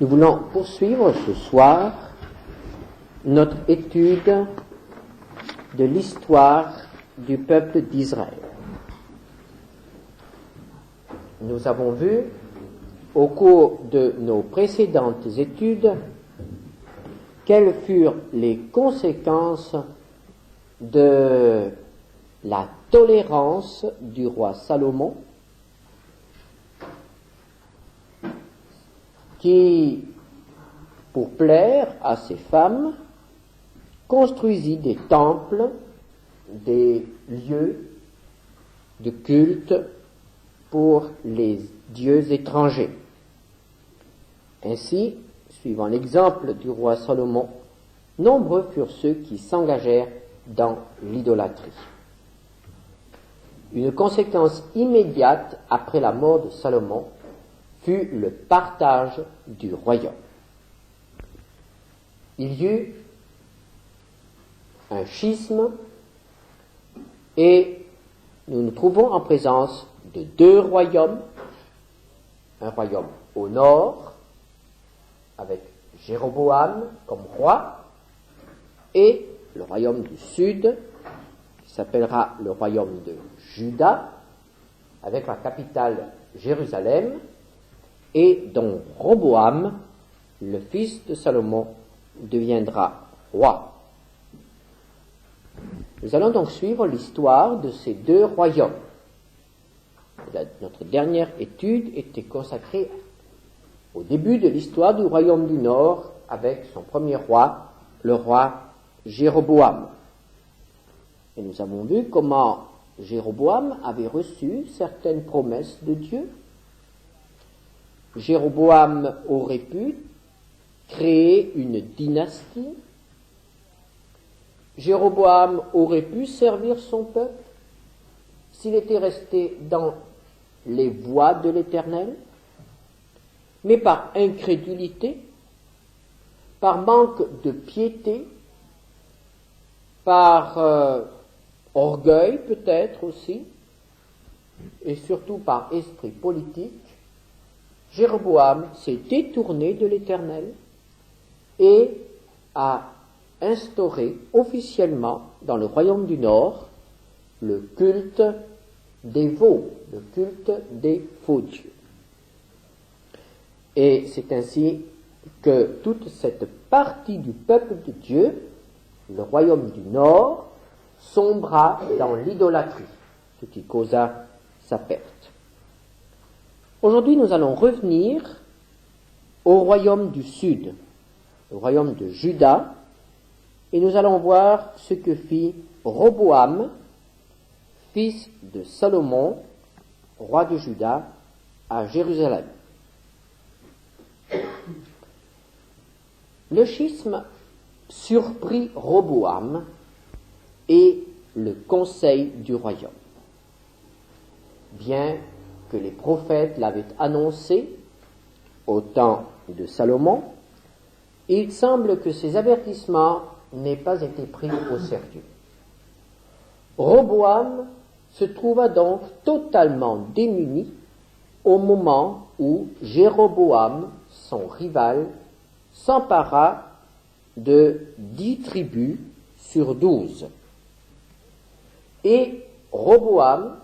Nous voulons poursuivre ce soir notre étude de l'histoire du peuple d'Israël. Nous avons vu au cours de nos précédentes études quelles furent les conséquences de la tolérance du roi Salomon qui, pour plaire à ses femmes, construisit des temples, des lieux de culte pour les dieux étrangers. Ainsi, suivant l'exemple du roi Salomon, nombreux furent ceux qui s'engagèrent dans l'idolâtrie. Une conséquence immédiate après la mort de Salomon fut le partage du royaume. Il y eut un schisme et nous nous trouvons en présence de deux royaumes, un royaume au nord avec Jéroboam comme roi et le royaume du sud qui s'appellera le royaume de Juda avec la capitale Jérusalem et dont Roboam, le fils de Salomon, deviendra roi. Nous allons donc suivre l'histoire de ces deux royaumes. Notre dernière étude était consacrée au début de l'histoire du royaume du Nord avec son premier roi, le roi Jéroboam. Et nous avons vu comment Jéroboam avait reçu certaines promesses de Dieu. Jéroboam aurait pu créer une dynastie. Jéroboam aurait pu servir son peuple s'il était resté dans les voies de l'Éternel, mais par incrédulité, par manque de piété, par orgueil peut-être aussi, et surtout par esprit politique, Jéroboam s'est détourné de l'Éternel et a instauré officiellement dans le royaume du Nord le culte des veaux, le culte des faux dieux. Et c'est ainsi que toute cette partie du peuple de Dieu, le royaume du Nord, sombra dans l'idolâtrie, ce qui causa sa perte. Aujourd'hui, nous allons revenir au royaume du Sud, le royaume de Juda, et nous allons voir ce que fit Roboam, fils de Salomon, roi de Juda, à Jérusalem. Le schisme surprit Roboam et le conseil du royaume. Bien que les prophètes l'avaient annoncé au temps de Salomon, il semble que ces avertissements n'aient pas été pris au sérieux. Roboam se trouva donc totalement démuni au moment où Jéroboam, son rival, s'empara de 10 tribus sur 12. Et Roboam,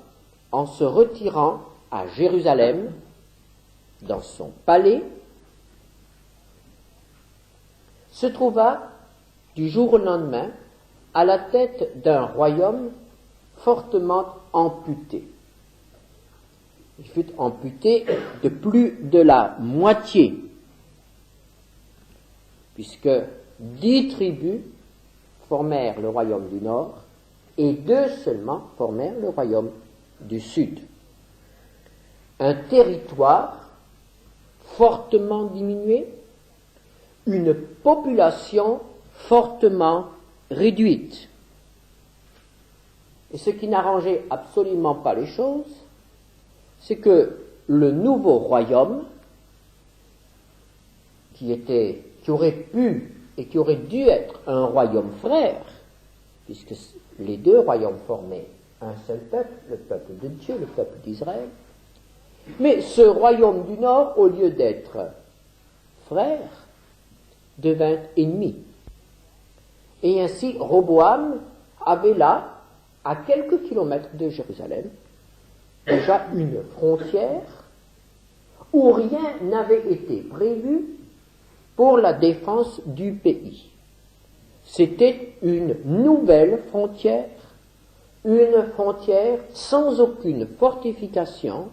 en se retirant à Jérusalem, dans son palais, se trouva du jour au lendemain à la tête d'un royaume fortement amputé. Il fut amputé de plus de la moitié, puisque 10 tribus formèrent le royaume du Nord et 2 seulement formèrent le royaume du Sud. Un territoire fortement diminué, une population fortement réduite. Et ce qui n'arrangeait absolument pas les choses, c'est que le nouveau royaume, qui aurait pu et qui aurait dû être un royaume frère, puisque les deux royaumes formaient un seul peuple, le peuple de Dieu, le peuple d'Israël, mais ce royaume du Nord, au lieu d'être frère devint ennemi. Et ainsi, Roboam avait là, à quelques kilomètres de Jérusalem, déjà une frontière où rien n'avait été prévu pour la défense du pays. C'était une nouvelle frontière, une frontière sans aucune fortification,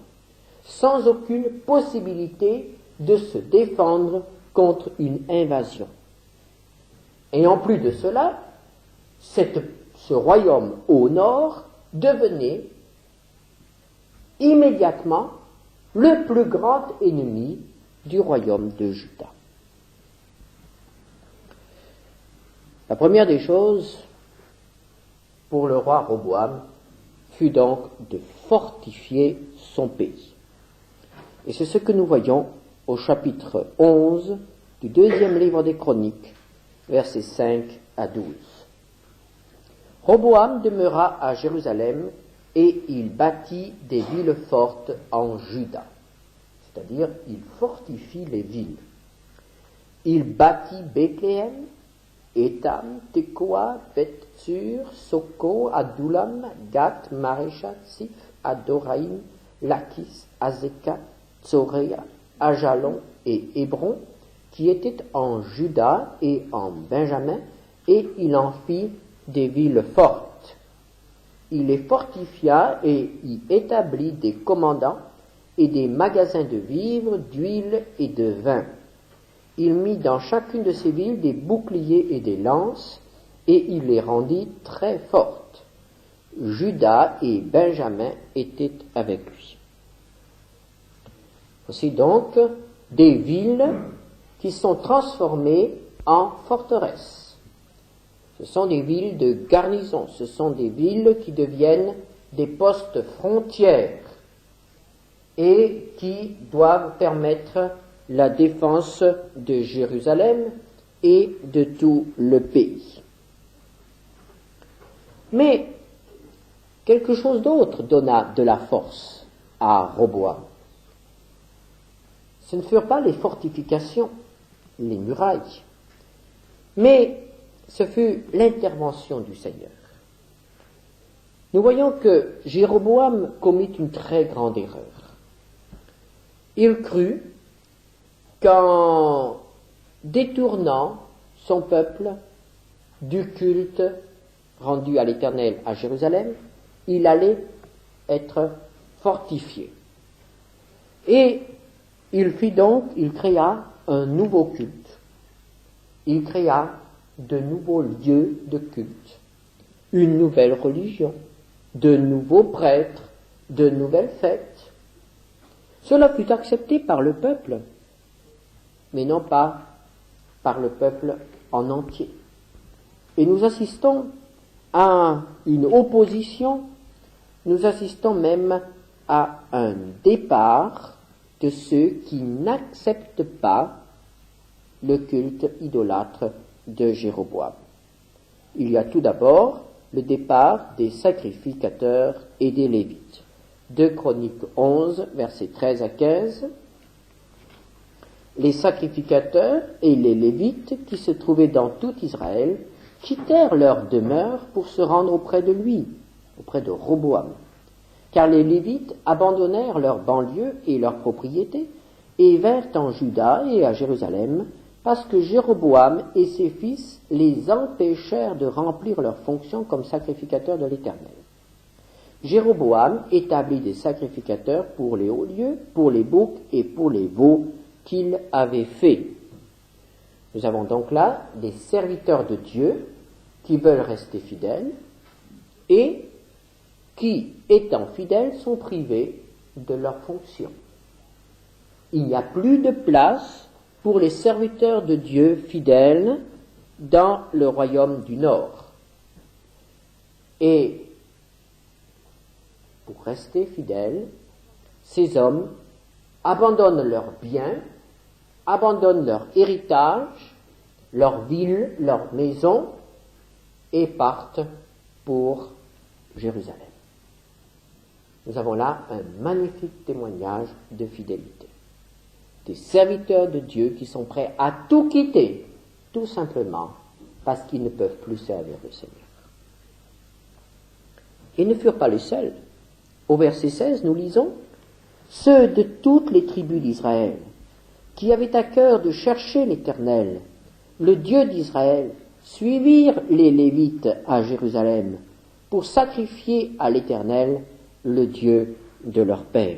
sans aucune possibilité de se défendre contre une invasion. Et en plus de cela, ce royaume au nord devenait immédiatement le plus grand ennemi du royaume de Juda. La première des choses pour le roi Roboam fut donc de fortifier son pays. Et c'est ce que nous voyons au chapitre 11 du deuxième livre des Chroniques, versets 5 à 12. Roboam demeura à Jérusalem et il bâtit des villes fortes en Juda, c'est-à-dire il fortifie les villes. Il bâtit Bethléem, Étam, Tekoa, Beth-Sur, Soko, Adullam, Gath, Marécha, Sif, Adoraïm, Lachis, Azekah, Tsoréa, Ajalon et Hébron, qui étaient en Juda et en Benjamin, et il en fit des villes fortes. Il les fortifia et y établit des commandants et des magasins de vivres, d'huile et de vin. Il mit dans chacune de ces villes des boucliers et des lances, et il les rendit très fortes. Juda et Benjamin étaient avec lui. Voici donc des villes qui sont transformées en forteresses. Ce sont des villes de garnison, ce sont des villes qui deviennent des postes frontières et qui doivent permettre la défense de Jérusalem et de tout le pays. Mais quelque chose d'autre donna de la force à Roboam. Ce ne furent pas les fortifications, les murailles, mais ce fut l'intervention du Seigneur. Nous voyons que Jéroboam commit une très grande erreur. Il crut qu'en détournant son peuple du culte rendu à l'Éternel à Jérusalem, il allait être fortifié. Et il créa un nouveau culte. Il créa de nouveaux lieux de culte, une nouvelle religion, de nouveaux prêtres, de nouvelles fêtes. Cela fut accepté par le peuple, mais non pas par le peuple en entier. Et nous assistons à une opposition, nous assistons même à un départ de ceux qui n'acceptent pas le culte idolâtre de Jéroboam. Il y a tout d'abord le départ des sacrificateurs et des Lévites. 2 Chroniques 11, versets 13 à 15. Les sacrificateurs et les Lévites qui se trouvaient dans tout Israël quittèrent leur demeure pour se rendre auprès de lui, auprès de Roboam. Car les Lévites abandonnèrent leurs banlieues et leurs propriétés et vinrent en Juda et à Jérusalem, parce que Jéroboam et ses fils les empêchèrent de remplir leurs fonctions comme sacrificateurs de l'Éternel. Jéroboam établit des sacrificateurs pour les hauts lieux, pour les boucs et pour les veaux qu'il avait faits. Nous avons donc là des serviteurs de Dieu qui veulent rester fidèles et qui, étant fidèles, sont privés de leurs fonctions. Il n'y a plus de place pour les serviteurs de Dieu fidèles dans le royaume du Nord. Et pour rester fidèles, ces hommes abandonnent leurs biens, abandonnent leur héritage, leur ville, leur maison, et partent pour Jérusalem. Nous avons là un magnifique témoignage de fidélité. des serviteurs de Dieu qui sont prêts à tout quitter, tout simplement parce qu'ils ne peuvent plus servir le Seigneur. Ils ne furent pas les seuls. Au verset 16, nous lisons « Ceux de toutes les tribus d'Israël, qui avaient à cœur de chercher l'Éternel, le Dieu d'Israël, suivirent les Lévites à Jérusalem pour sacrifier à l'Éternel, le Dieu de leur père. »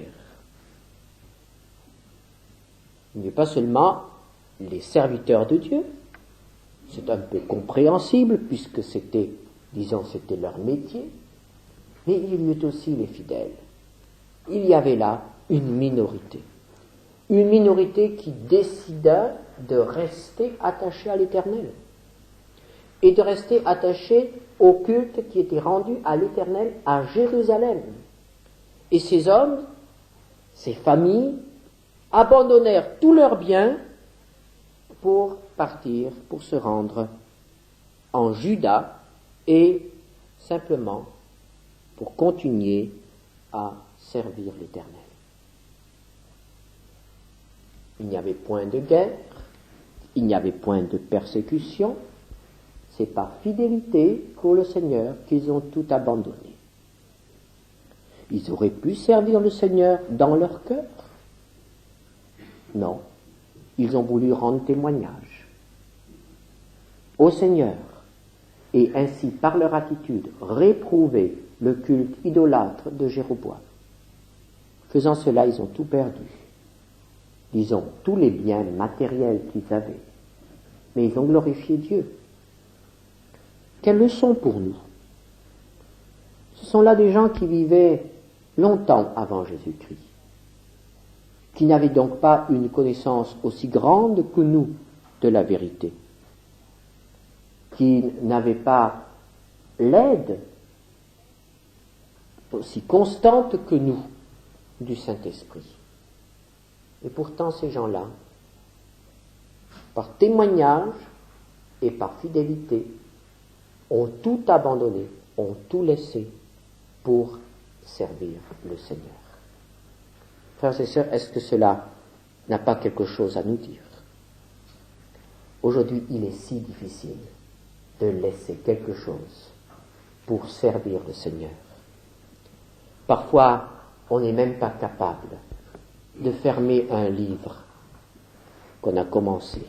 Il n'y a pas seulement les serviteurs de Dieu, c'est un peu compréhensible puisque c'était leur métier, mais il y eut aussi les fidèles. Il y avait là une minorité qui décida de rester attachée à l'Éternel et de rester attachée au culte qui était rendu à l'Éternel à Jérusalem. Et ces hommes, ces familles, abandonnèrent tous leurs biens pour partir, pour se rendre en Juda et simplement pour continuer à servir l'Éternel. Il n'y avait point de guerre, il n'y avait point de persécution, c'est par fidélité pour le Seigneur qu'ils ont tout abandonné. Ils auraient pu servir le Seigneur dans leur cœur. Non, ils ont voulu rendre témoignage au Seigneur et ainsi, par leur attitude, réprouver le culte idolâtre de Jéroboam. Faisant cela, ils ont tout perdu. Disons, tous les biens matériels qu'ils avaient. Mais ils ont glorifié Dieu. Quelle leçon pour nous? Ce sont là des gens qui vivaient longtemps avant Jésus-Christ, qui n'avaient donc pas une connaissance aussi grande que nous de la vérité, qui n'avaient pas l'aide aussi constante que nous du Saint-Esprit. Et pourtant ces gens-là, par témoignage et par fidélité, ont tout abandonné, ont tout laissé pour servir le Seigneur. Frères et sœurs, est-ce que cela n'a pas quelque chose à nous dire? Aujourd'hui, il est si difficile de laisser quelque chose pour servir le Seigneur. Parfois, on n'est même pas capable de fermer un livre qu'on a commencé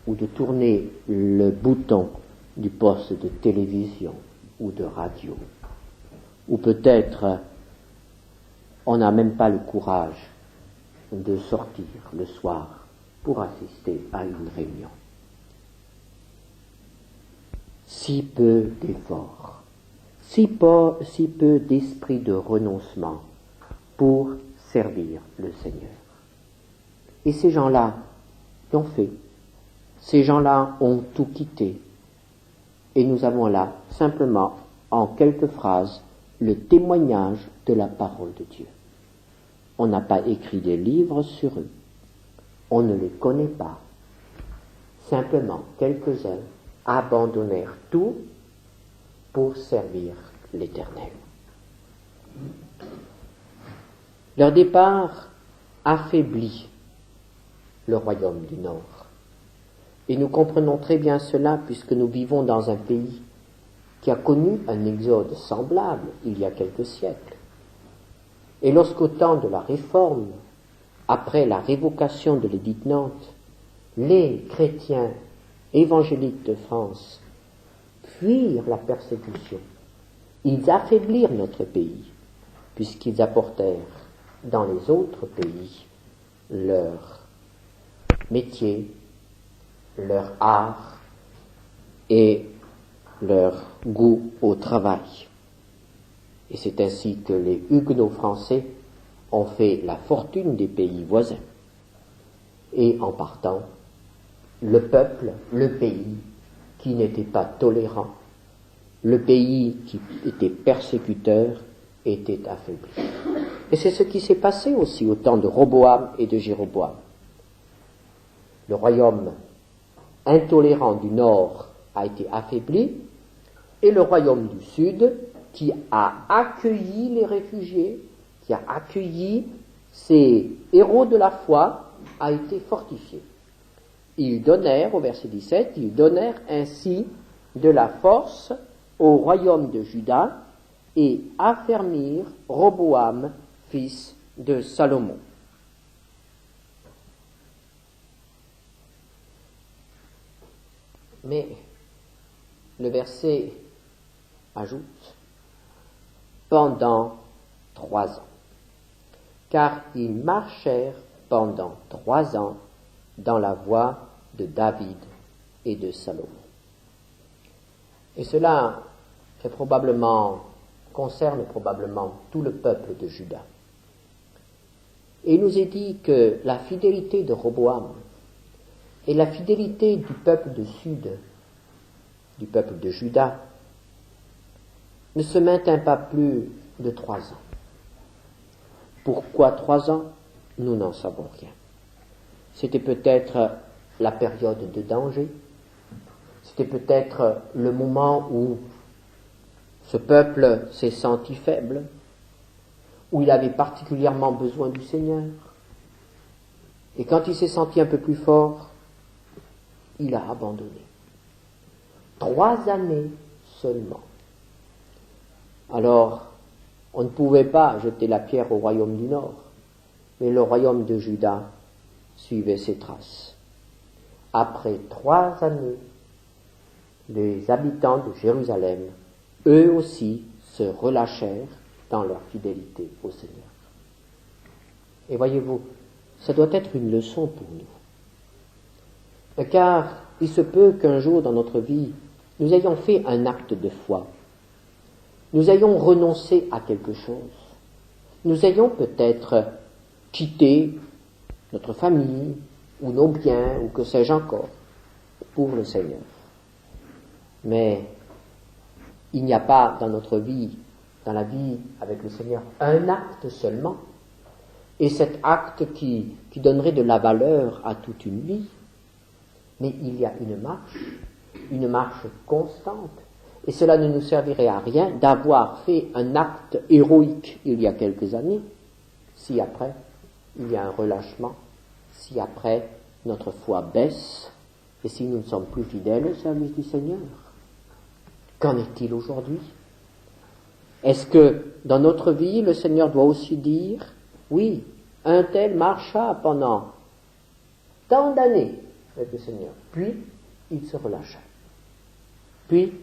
ou de tourner le bouton du poste de télévision ou de radio. Ou peut-être on n'a même pas le courage de sortir le soir pour assister à une réunion. Si peu d'efforts, si peu d'esprit de renoncement pour servir le Seigneur. Et ces gens-là l'ont fait. Ces gens-là ont tout quitté. Et nous avons là, simplement, en quelques phrases, le témoignage de la parole de Dieu. On n'a pas écrit des livres sur eux. On ne les connaît pas. Simplement, quelques-uns abandonnèrent tout pour servir l'Éternel. Leur départ affaiblit le royaume du Nord. Et nous comprenons très bien cela puisque nous vivons dans un pays qui a connu un exode semblable il y a quelques siècles. Et lorsqu'au temps de la Réforme, après la révocation de l'édit de Nantes, les chrétiens évangéliques de France fuirent la persécution, ils affaiblirent notre pays, puisqu'ils apportèrent dans les autres pays leur métier, leur art et leur goût au travail. Et c'est ainsi que les Huguenots français ont fait la fortune des pays voisins. Et en partant, le peuple, le pays qui n'était pas tolérant, le pays qui était persécuteur, était affaibli. Et c'est ce qui s'est passé aussi au temps de Roboam et de Jéroboam. Le royaume intolérant du nord a été affaibli, et le royaume du sud, qui a accueilli les réfugiés, qui a accueilli ces héros de la foi, a été fortifié. Ils donnèrent, au verset 17, ils donnèrent ainsi de la force au royaume de Juda et affermirent Roboam, fils de Salomon. Mais le verset ajoute pendant 3 ans, car ils marchèrent pendant 3 ans dans la voie de David et de Salomon. Et cela concerne probablement tout le peuple de Juda. Et il nous est dit que la fidélité de Roboam et la fidélité du peuple du sud, du peuple de Juda, ne se maintint pas plus de 3 ans. Pourquoi 3 ans? Nous n'en savons rien. C'était peut-être la période de danger, c'était peut-être le moment où ce peuple s'est senti faible, où il avait particulièrement besoin du Seigneur. Et quand il s'est senti un peu plus fort, il a abandonné. 3 années seulement. Alors, on ne pouvait pas jeter la pierre au royaume du Nord, mais le royaume de Juda suivait ses traces. Après 3 années, les habitants de Jérusalem, eux aussi, se relâchèrent dans leur fidélité au Seigneur. Et voyez-vous, ça doit être une leçon pour nous. Car il se peut qu'un jour dans notre vie, nous ayons fait un acte de foi. Nous ayons renoncé à quelque chose. Nous ayons peut-être quitté notre famille, ou nos biens, ou que sais-je encore, pour le Seigneur. Mais il n'y a pas dans notre vie, dans la vie avec le Seigneur, un acte seulement. Et cet acte qui donnerait de la valeur à toute une vie. Mais il y a une marche constante. Et cela ne nous servirait à rien d'avoir fait un acte héroïque il y a quelques années, si après il y a un relâchement, si après notre foi baisse, et si nous ne sommes plus fidèles au service du Seigneur. Qu'en est-il aujourd'hui? Est-ce que dans notre vie, le Seigneur doit aussi dire, oui, un tel marcha pendant tant d'années avec le Seigneur, puis il se relâcha, puis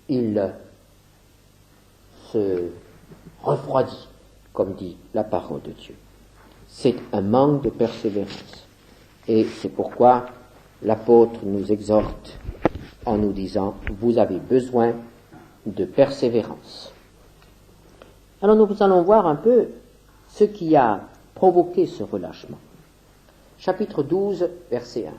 il se refroidit, comme dit la parole de Dieu. C'est un manque de persévérance. Et c'est pourquoi l'apôtre nous exhorte en nous disant, vous avez besoin de persévérance. Alors nous allons voir un peu ce qui a provoqué ce relâchement. Chapitre 12, verset 1.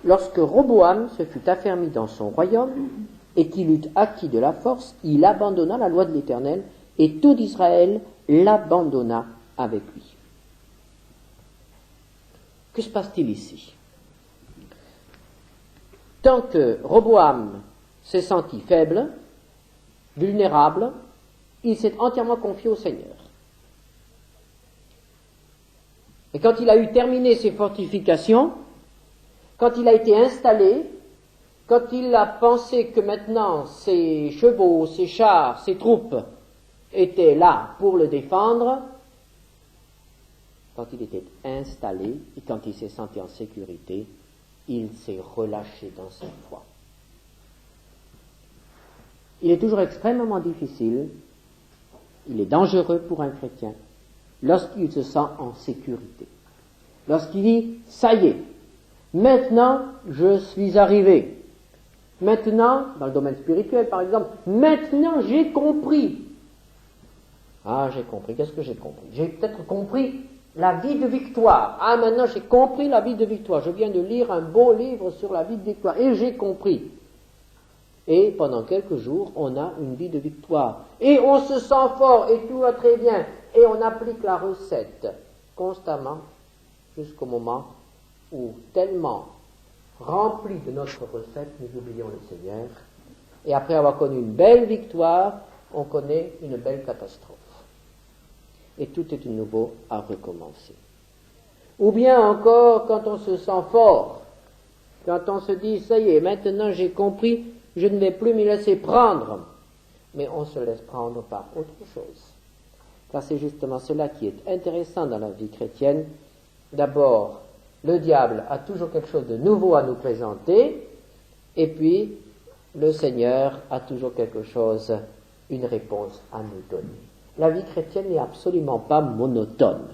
Lorsque Roboam se fut affermi dans son royaume et qu'il eut acquis de la force, il abandonna la loi de l'Éternel et tout Israël l'abandonna avec lui. Que se passe-t-il ici? Tant que Roboam s'est senti faible, vulnérable, il s'est entièrement confié au Seigneur. Et quand il a eu terminé ses fortifications, quand il a été installé, quand il a pensé que maintenant ses chevaux, ses chars, ses troupes étaient là pour le défendre, quand il était installé et quand il s'est senti en sécurité, il s'est relâché dans sa foi. Il est toujours extrêmement difficile, il est dangereux pour un chrétien, lorsqu'il se sent en sécurité. Lorsqu'il dit, ça y est, maintenant je suis arrivé. Maintenant, dans le domaine spirituel par exemple, maintenant j'ai compris. Ah, j'ai compris. Qu'est-ce que j'ai compris? J'ai peut-être compris la vie de victoire. Ah, maintenant j'ai compris la vie de victoire. Je viens de lire un beau livre sur la vie de victoire et j'ai compris. Et pendant quelques jours, on a une vie de victoire. Et on se sent fort et tout va très bien. Et on applique la recette constamment jusqu'au moment où, tellement rempli de notre recette, nous oublions le Seigneur. Et après avoir connu une belle victoire, on connaît une belle catastrophe. Et tout est de nouveau à recommencer. Ou bien encore quand on se sent fort, quand on se dit, ça y est, maintenant j'ai compris, je ne vais plus m'y laisser prendre. Mais on se laisse prendre par autre chose. Car c'est justement cela qui est intéressant dans la vie chrétienne. D'abord, le diable a toujours quelque chose de nouveau à nous présenter, et puis le Seigneur a toujours quelque chose, une réponse à nous donner. La vie chrétienne n'est absolument pas monotone.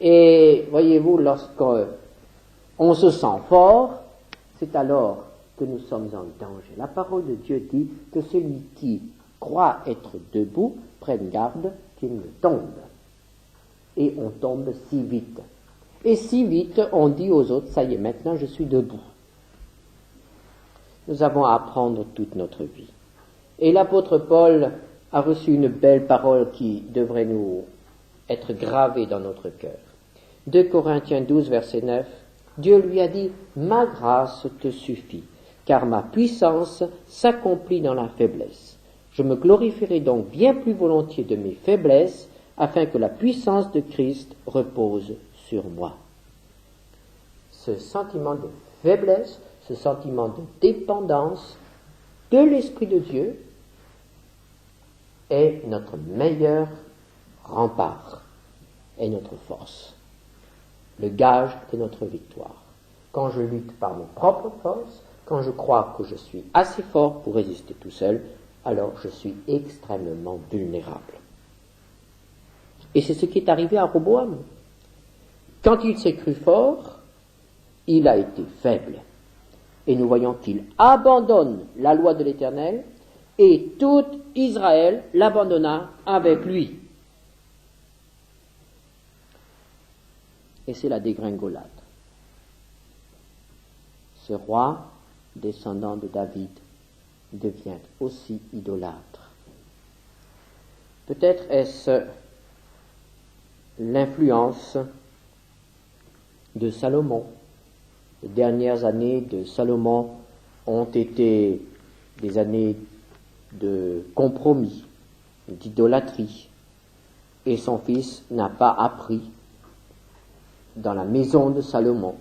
Et voyez-vous, lorsqu'on se sent fort, c'est alors que nous sommes en danger. La parole de Dieu dit que celui qui croit être debout prenne garde qu'il ne tombe. Et on tombe si vite. Et si vite, on dit aux autres, ça y est, maintenant je suis debout. Nous avons à apprendre toute notre vie. Et l'apôtre Paul a reçu une belle parole qui devrait nous être gravée dans notre cœur. 2 Corinthiens 12, verset 9, Dieu lui a dit, « Ma grâce te suffit, car ma puissance s'accomplit dans la faiblesse. Je me glorifierai donc bien plus volontiers de mes faiblesses, afin que la puissance de Christ repose sur moi. » Ce sentiment de faiblesse, ce sentiment de dépendance de l'Esprit de Dieu est notre meilleur rempart, est notre force, le gage de notre victoire. Quand je lutte par mes propres forces, quand je crois que je suis assez fort pour résister tout seul, alors je suis extrêmement vulnérable. Et c'est ce qui est arrivé à Roboam. Quand il s'est cru fort, il a été faible. Et nous voyons qu'il abandonne la loi de l'Éternel, et tout Israël l'abandonna avec lui. Et c'est la dégringolade. Ce roi, descendant de David, devient aussi idolâtre. Peut-être est-ce l'influence de Salomon. Les dernières années de Salomon ont été des années de compromis, d'idolâtrie, et son fils n'a pas appris dans la maison de Salomon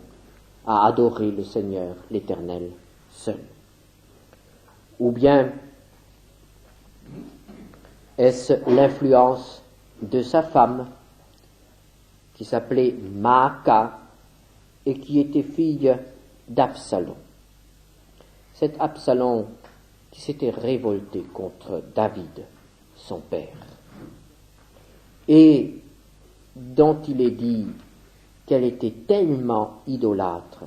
à adorer le Seigneur, l'Éternel, seul. Ou bien est-ce l'influence de sa femme qui s'appelait Maaka et qui était fille d'Absalom. Cet Absalom qui s'était révolté contre David, son père, et dont il est dit qu'elle était tellement idolâtre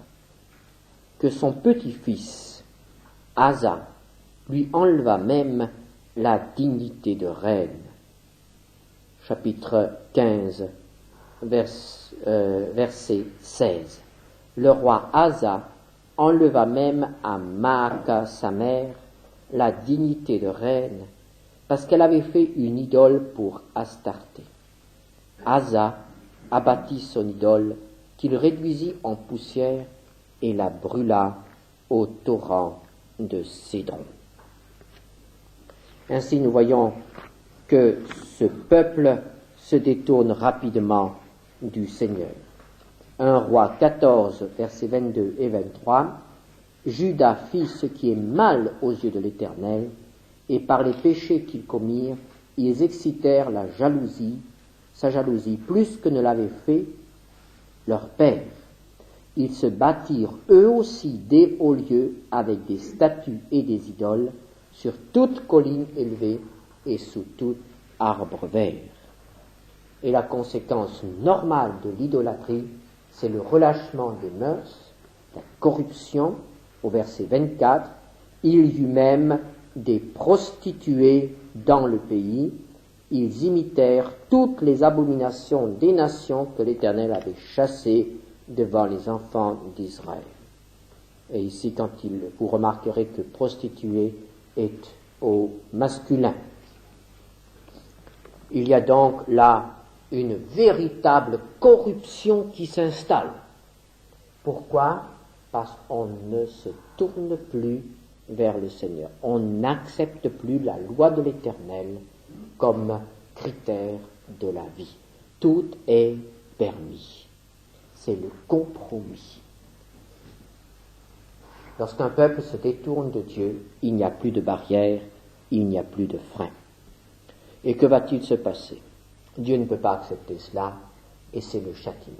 que son petit-fils, Asa, lui enleva même la dignité de reine. Chapitre 15, verset 16. Le roi Asa enleva même à Maaka, sa mère, la dignité de reine, parce qu'elle avait fait une idole pour Astarté. Asa abattit son idole, qu'il réduisit en poussière et la brûla au torrent de Cédron. Ainsi, nous voyons que ce peuple se détourne rapidement du Seigneur. 1 Roi 14, versets 22 et 23, Juda fit ce qui est mal aux yeux de l'Éternel, et par les péchés qu'ils commirent, ils excitèrent sa jalousie, plus que ne l'avait fait leur père. Ils se bâtirent eux aussi des hauts lieux avec des statues et des idoles sur toute colline élevée et sous tout arbre vert. Et la conséquence normale de l'idolâtrie, c'est le relâchement des mœurs, la corruption. Au verset 24, il y eut même des prostituées dans le pays. Ils imitèrent toutes les abominations des nations que l'Éternel avait chassées devant les enfants d'Israël. Et ici, vous remarquerez que prostituée est au masculin. Il y a donc là une véritable corruption qui s'installe. Pourquoi ? Parce qu'on ne se tourne plus vers le Seigneur. On n'accepte plus la loi de l'Éternel comme critère de la vie. Tout est permis. c'est le compromis. Lorsqu'un peuple se détourne de Dieu, il n'y a plus de barrière, il n'y a plus de frein. Et que va-t-il se passer? Dieu ne peut pas accepter cela, et c'est le châtiment.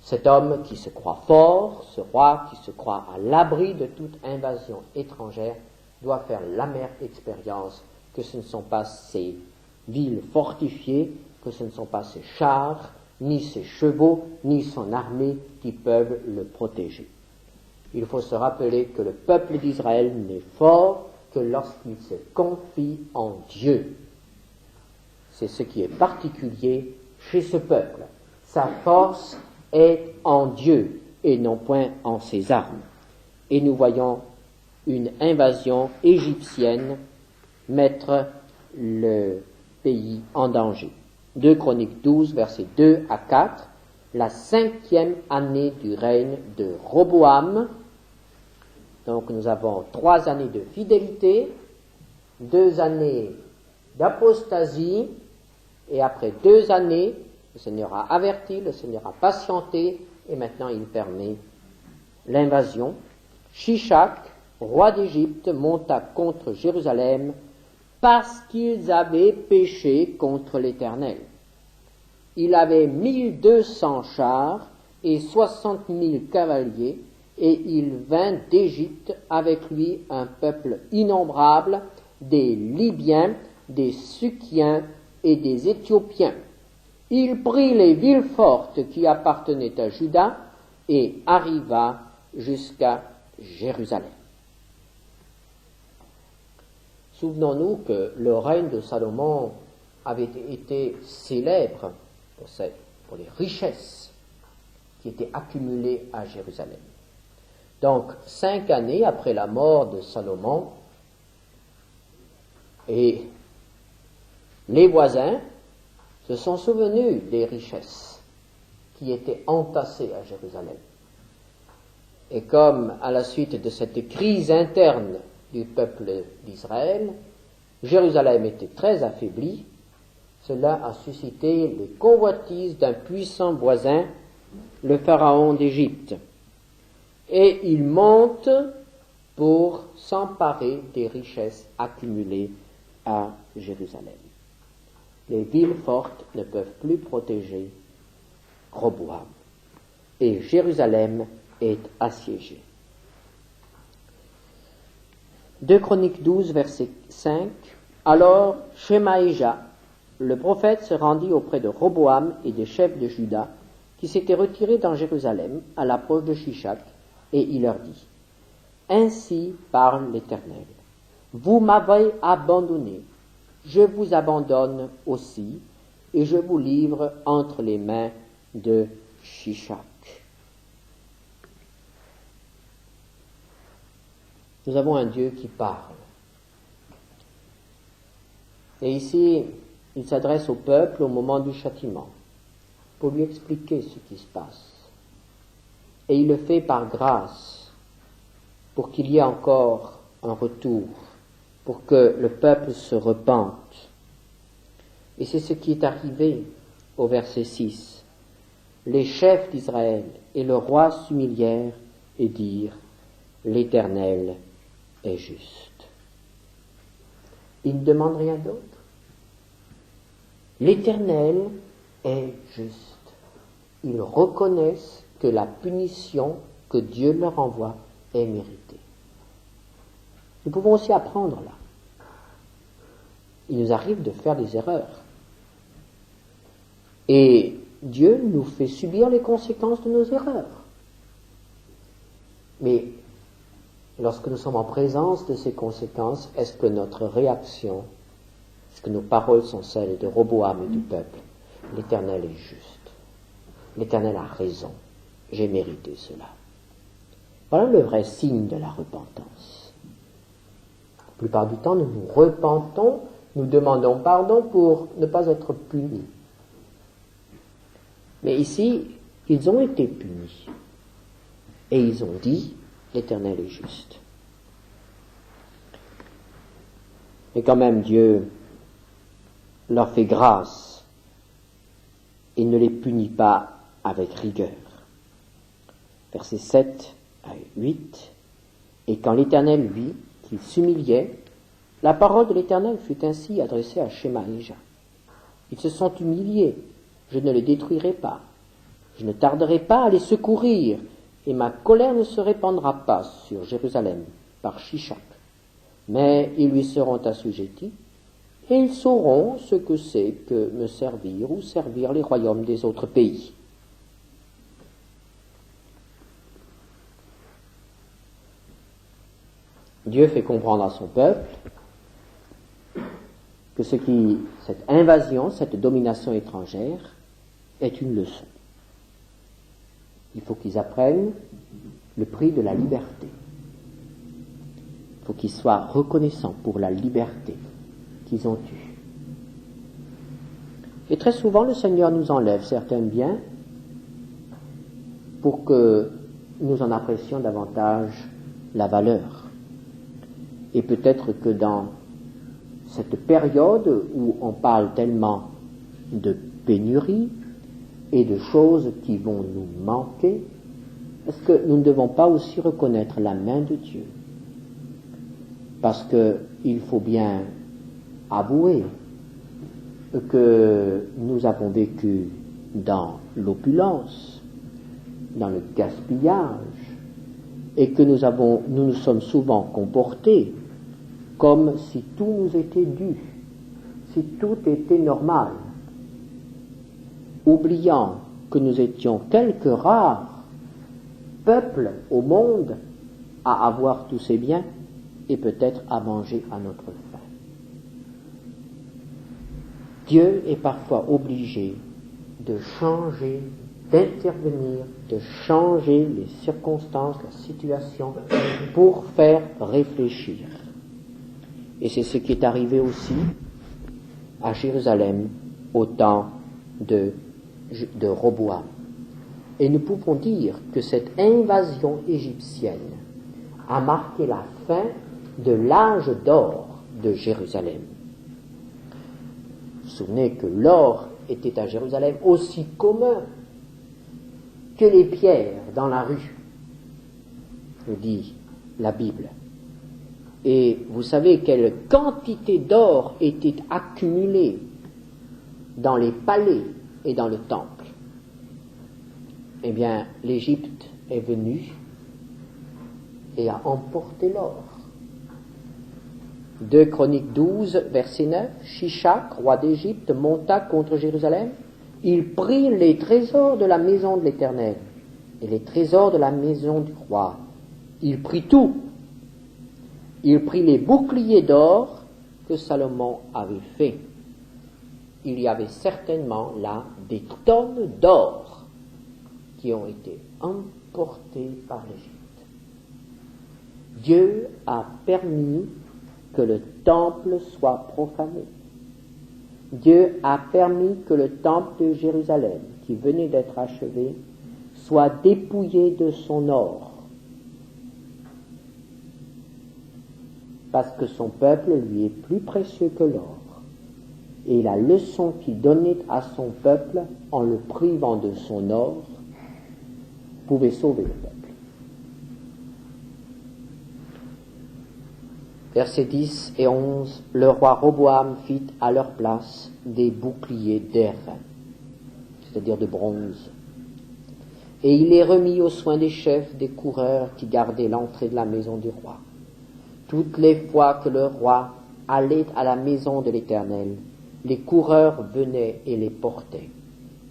Cet homme qui se croit fort, ce roi qui se croit à l'abri de toute invasion étrangère, doit faire l'amère expérience que ce ne sont pas ces villes fortifiées, que ce ne sont pas ses chars, ni ses chevaux, ni son armée qui peuvent le protéger. Il faut se rappeler que le peuple d'Israël n'est fort que lorsqu'il se confie en Dieu. C'est ce qui est particulier chez ce peuple. Sa force est en Dieu et non point en ses armes. Et nous voyons une invasion égyptienne mettre le pays en danger. 2 Chroniques 12, versets 2 à 4, la 5e année du règne de Roboam. Donc nous avons 3 années de fidélité, 2 années d'apostasie, et après 2 années, le Seigneur a averti, le Seigneur a patienté, et maintenant il permet l'invasion. Shishak, roi d'Égypte, monta contre Jérusalem parce qu'ils avaient péché contre l'Éternel. Il avait 1200 chars et 60 000 cavaliers, et il vint d'Égypte avec lui un peuple innombrable, des Libyens, des Sukiens et des Éthiopiens. Il prit les villes fortes qui appartenaient à Juda et arriva jusqu'à Jérusalem. Souvenons-nous que le règne de Salomon avait été célèbre pour les richesses qui étaient accumulées à Jérusalem. Donc, 5 années après la mort de Salomon, et les voisins se sont souvenus des richesses qui étaient entassées à Jérusalem. Et comme à la suite de cette crise interne du peuple d'Israël, Jérusalem était très affaiblie, cela a suscité les convoitises d'un puissant voisin, le pharaon d'Égypte. Et il monte pour s'emparer des richesses accumulées à Jérusalem. Les villes fortes ne peuvent plus protéger Roboam. Et Jérusalem est assiégée. 2 Chroniques 12, verset 5. Alors Shemaïja, le prophète, se rendit auprès de Roboam et des chefs de Juda, qui s'étaient retirés dans Jérusalem à l'approche de Shishak, et il leur dit: Ainsi parle l'Éternel, vous m'avez abandonné, je vous abandonne aussi, et je vous livre entre les mains de Shishak. Nous avons un Dieu qui parle. Et ici, il s'adresse au peuple au moment du châtiment, pour lui expliquer ce qui se passe. Et il le fait par grâce, pour qu'il y ait encore un retour, pour que le peuple se repente. Et c'est ce qui est arrivé au verset 6. Les chefs d'Israël et le roi s'humilièrent et dirent: l'Éternel est juste. Il ne demande rien d'autre. L'Éternel est juste. Ils reconnaissent que la punition que Dieu leur envoie est méritée. Nous pouvons aussi apprendre là. Il nous arrive de faire des erreurs. Et Dieu nous fait subir les conséquences de nos erreurs. Mais lorsque nous sommes en présence de ces conséquences, est-ce que notre réaction, est-ce que nos paroles sont celles de Roboam et du peuple? L'Éternel est juste. L'Éternel a raison. J'ai mérité cela. Voilà le vrai signe de la repentance. La plupart du temps, nous nous repentons, nous demandons pardon pour ne pas être punis. Mais ici, ils ont été punis. Et ils ont dit: l'Éternel est juste. Mais quand même, Dieu leur fait grâce. Il ne les punit pas avec rigueur. Versets 7 à 8. Et quand l'Éternel vit qu'il s'humiliait, la parole de l'Éternel fut ainsi adressée à Shemaïja. Ils se sont humiliés, je ne les détruirai pas. Je ne tarderai pas à les secourir, et ma colère ne se répandra pas sur Jérusalem par Shishak. Mais ils lui seront assujettis, et ils sauront ce que c'est que me servir ou servir les royaumes des autres pays. Dieu fait comprendre à son peuple que cette invasion, cette domination étrangère est une leçon. Il faut qu'ils apprennent le prix de la liberté. Il faut qu'ils soient reconnaissants pour la liberté qu'ils ont eue. Et très souvent, le Seigneur nous enlève certains biens pour que nous en apprécions davantage la valeur. Et peut-être que dans cette période où on parle tellement de pénurie et de choses qui vont nous manquer, est-ce que nous ne devons pas aussi reconnaître la main de Dieu? Parce qu'il faut bien avouer que nous avons vécu dans l'opulence, dans le gaspillage, et que nous nous sommes souvent comportés comme si tout nous était dû, si tout était normal, oubliant que nous étions quelques rares peuples au monde à avoir tous ces biens et peut-être à manger à notre faim. Dieu est parfois obligé de changer, d'intervenir, de changer les circonstances, la situation, pour faire réfléchir. Et c'est ce qui est arrivé aussi à Jérusalem au temps de Roboam. Et nous pouvons dire que cette invasion égyptienne a marqué la fin de l'âge d'or de Jérusalem. Vous vous souvenez que l'or était à Jérusalem aussi commun que les pierres dans la rue, nous dit la Bible. Et vous savez quelle quantité d'or était accumulée dans les palais et dans le temple. Eh bien, l'Égypte est venue et a emporté l'or. 2 Chroniques 12, verset 9, Shishak, roi d'Égypte, monta contre Jérusalem. Il prit les trésors de la maison de l'Éternel et les trésors de la maison du roi. Il prit tout. Il prit les boucliers d'or que Salomon avait faits. Il y avait certainement là des tonnes d'or qui ont été emportées par l'Égypte. Dieu a permis que le temple soit profané. Dieu a permis que le temple de Jérusalem, qui venait d'être achevé, soit dépouillé de son or. Parce que son peuple lui est plus précieux que l'or. Et la leçon qu'il donnait à son peuple, en le privant de son or, pouvait sauver le peuple. Versets 10 et 11, le roi Roboam fit à leur place des boucliers d'airain, c'est-à-dire de bronze. Et il les remit aux soins des chefs, des coureurs qui gardaient l'entrée de la maison du roi. Toutes les fois que le roi allait à la maison de l'Éternel, les coureurs venaient et les portaient,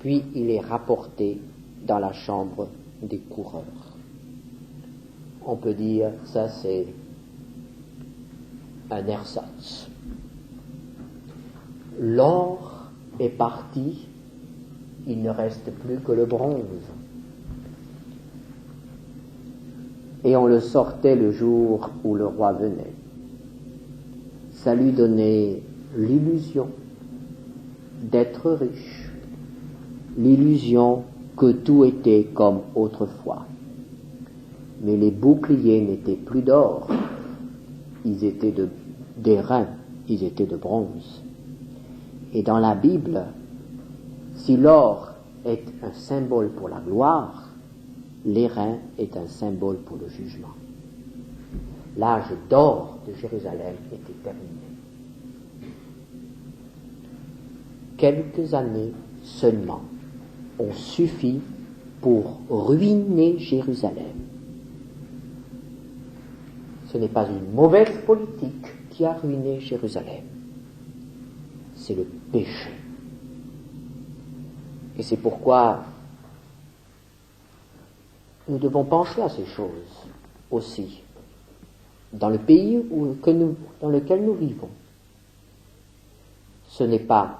puis il les rapportait dans la chambre des coureurs. On peut dire, ça c'est un ersatz. L'or est parti, il ne reste plus que le bronze. Et on le sortait le jour où le roi venait. Ça lui donnait l'illusion d'être riche, l'illusion que tout était comme autrefois. Mais les boucliers n'étaient plus d'or, ils étaient d'airain, ils étaient de bronze. Et dans la Bible, si l'or est un symbole pour la gloire, l'airain est un symbole pour le jugement. L'âge d'or de Jérusalem était terminé. Quelques années seulement ont suffi pour ruiner Jérusalem. Ce n'est pas une mauvaise politique qui a ruiné Jérusalem, c'est le péché. Et c'est pourquoi nous devons penser à ces choses aussi, dans le pays dans lequel nous vivons. Ce n'est pas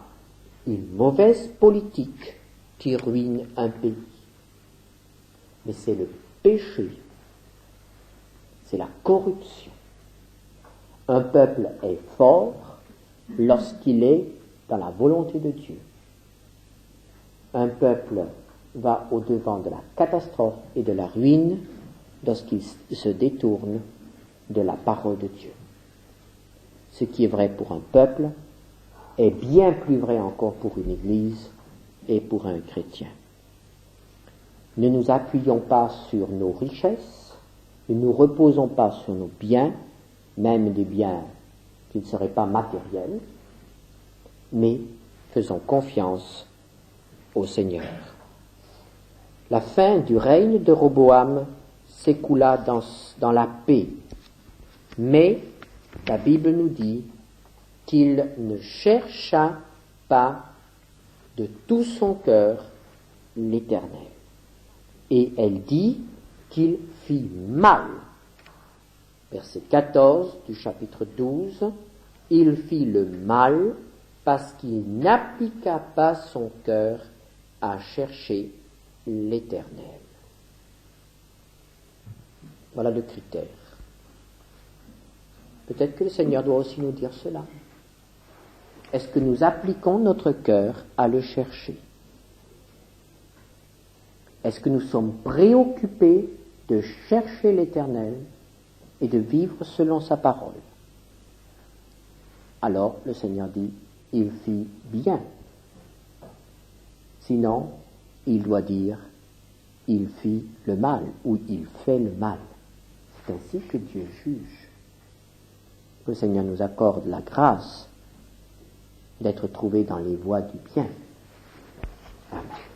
une mauvaise politique qui ruine un pays, mais c'est le péché, c'est la corruption. Un peuple est fort lorsqu'il est dans la volonté de Dieu. Un peuple va au-devant de la catastrophe et de la ruine lorsqu'il se détourne de la parole de Dieu. Ce qui est vrai pour un peuple est bien plus vrai encore pour une église et pour un chrétien. Ne nous appuyons pas sur nos richesses, ne nous reposons pas sur nos biens, même des biens qui ne seraient pas matériels, mais faisons confiance au Seigneur. La fin du règne de Roboam s'écoula dans la paix, mais la Bible nous dit qu'il ne chercha pas de tout son cœur l'Éternel. Et elle dit qu'il fit mal. Verset 14 du chapitre 12, il fit le mal parce qu'il n'appliqua pas son cœur à chercher l'Éternel. Voilà le critère. Peut-être que le Seigneur doit aussi nous dire cela. Est-ce que nous appliquons notre cœur à le chercher? Est-ce que nous sommes préoccupés de chercher l'Éternel et de vivre selon sa parole? Alors le Seigneur dit, il fit bien. Sinon, il doit dire, il fit le mal ou il fait le mal. C'est ainsi que Dieu juge. Que le Seigneur nous accorde la grâce d'être trouvés dans les voies du bien. Amen.